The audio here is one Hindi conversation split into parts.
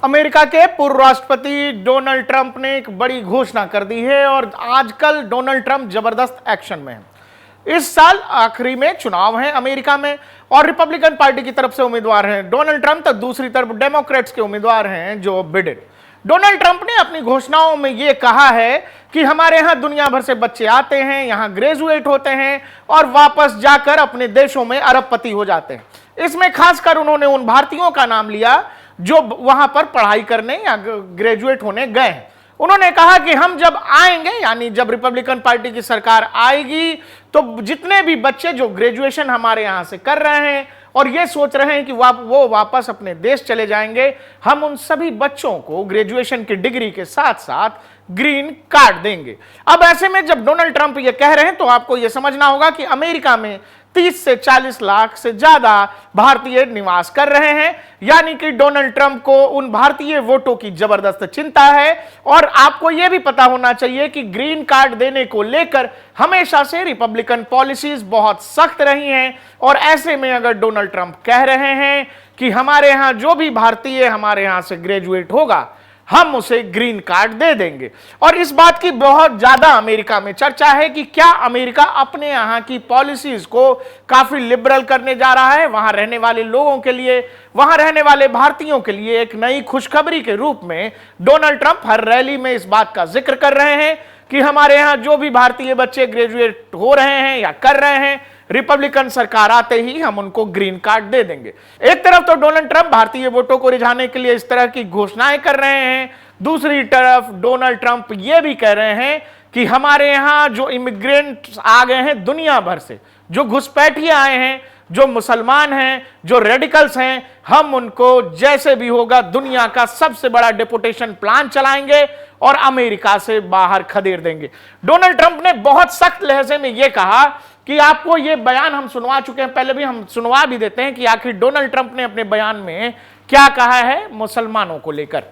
अमेरिका के पूर्व राष्ट्रपति डोनाल्ड ट्रंप ने एक बड़ी घोषणा कर दी है और आजकल डोनाल्ड ट्रंप जबरदस्त एक्शन में है। इस साल आखिरी में चुनाव है अमेरिका में और रिपब्लिकन पार्टी की तरफ से उम्मीदवार हैं डोनाल्ड ट्रंप, तो दूसरी तरफ डेमोक्रेट्स के उम्मीदवार हैं जो बिडेन। डोनाल्ड ट्रंप ने अपनी घोषणाओं में यह कहा है कि हमारे यहां दुनिया भर से बच्चे आते हैं, यहां ग्रेजुएट होते हैं और वापस जाकर अपने देशों में अरबपति हो जाते हैं। इसमें खासकर उन्होंने उन भारतीयों का नाम लिया जो वहां पर पढ़ाई करने या ग्रेजुएट होने गए हैं। उन्होंने कहा कि हम जब आएंगे, यानी जब रिपब्लिकन पार्टी की सरकार आएगी, तो जितने भी बच्चे जो ग्रेजुएशन हमारे यहां से कर रहे हैं और ये सोच रहे हैं कि वो वापस अपने देश चले जाएंगे, हम उन सभी बच्चों को ग्रेजुएशन की डिग्री के साथ साथ ग्रीन कार्ड देंगे। अब ऐसे में जब डोनाल्ड ट्रंप ये कह रहे हैं तो आपको ये समझना होगा कि अमेरिका में 30 से 40 लाख से ज्यादा भारतीय निवास कर रहे हैं, यानी कि डोनाल्ड ट्रंप को उन भारतीय वोटों की जबरदस्त चिंता है। और आपको यह भी पता होना चाहिए कि ग्रीन कार्ड देने को लेकर हमेशा से रिपब्लिकन पॉलिसीज बहुत सख्त रही हैं और ऐसे में अगर डोनाल्ड ट्रंप कह रहे हैं कि हमारे यहां जो भी भारतीय हमारे यहां से ग्रेजुएट होगा हम उसे ग्रीन कार्ड दे देंगे। और इस बात की बहुत ज्यादा अमेरिका में चर्चा है कि क्या अमेरिका अपने यहां की पॉलिसीज को काफी लिबरल करने जा रहा है। वहां रहने वाले लोगों के लिए, वहां रहने वाले भारतीयों के लिए एक नई खुशखबरी के रूप में डोनाल्ड ट्रंप हर रैली में इस बात का जिक्र कर रहे हैं कि हमारे यहां जो भी भारतीय बच्चे ग्रेजुएट हो रहे हैं या कर रहे हैं, रिपब्लिकन सरकार आते ही हम उनको ग्रीन कार्ड दे देंगे। एक तरफ तो डोनाल्ड ट्रंप भारतीय वोटों को रिझाने के लिए इस तरह की घोषणाएं कर रहे हैं, दूसरी तरफ डोनाल्ड ट्रंप ये भी कह रहे हैं कि हमारे यहां जो इमिग्रेंट्स आ गए हैं दुनिया भर से, जो घुसपैठिए आए हैं, जो मुसलमान हैं, जो रेडिकल्स हैं, हम उनको जैसे भी होगा दुनिया का सबसे बड़ा डिपोटेशन प्लान चलाएंगे और अमेरिका से बाहर खदेड़ देंगे। डोनाल्ड ट्रंप ने बहुत सख्त लहजे में यह कहा कि आपको यह बयान हम सुनवा चुके हैं, पहले भी हम सुनवा भी देते हैं कि आखिर डोनाल्ड ट्रंप ने अपने बयान में क्या कहा है मुसलमानों को लेकर।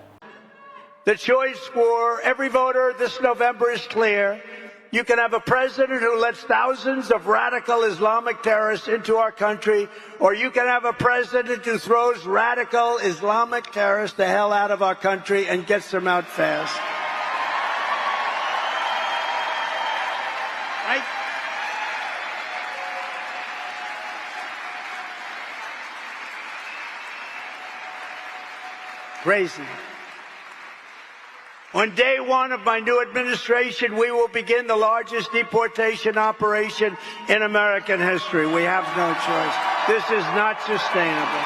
The choice for every voter this November is clear. You can have a president who lets thousands of radical Islamic terrorists into our country, or you can have a president who throws radical Islamic terrorists the hell out of our country and gets them out fast. Right? Crazy. On day one of my new administration, we will begin the largest deportation operation in American history. We have no choice. This is not sustainable.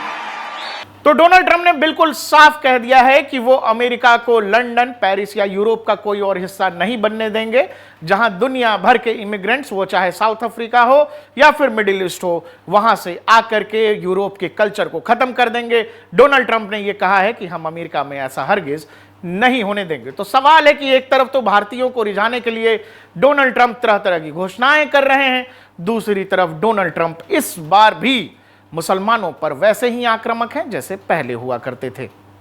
तो डोनाल्ड ट्रंप ने बिल्कुल साफ कह दिया है कि वो अमेरिका को लंदन, पेरिस या यूरोप का कोई और हिस्सा नहीं बनने देंगे जहां दुनिया भर के इमिग्रेंट्स, वो चाहे साउथ अफ्रीका हो या फिर मिडिल ईस्ट हो, वहां से आकर के यूरोप के कल्चर को खत्म कर देंगे। डोनाल्ड ट्रंप ने यह कहा है कि हम अमेरिका में ऐसा हरगिज नहीं होने देंगे। तो सवाल है कि एक तरफ तो भारतीयों को रिझाने के लिए डोनाल्ड ट्रंप तरह तरह की घोषणाएं कर रहे हैं, दूसरी तरफ डोनाल्ड ट्रंप इस बार भी मुसलमानों पर वैसे ही आक्रामक हैं जैसे पहले हुआ करते थे।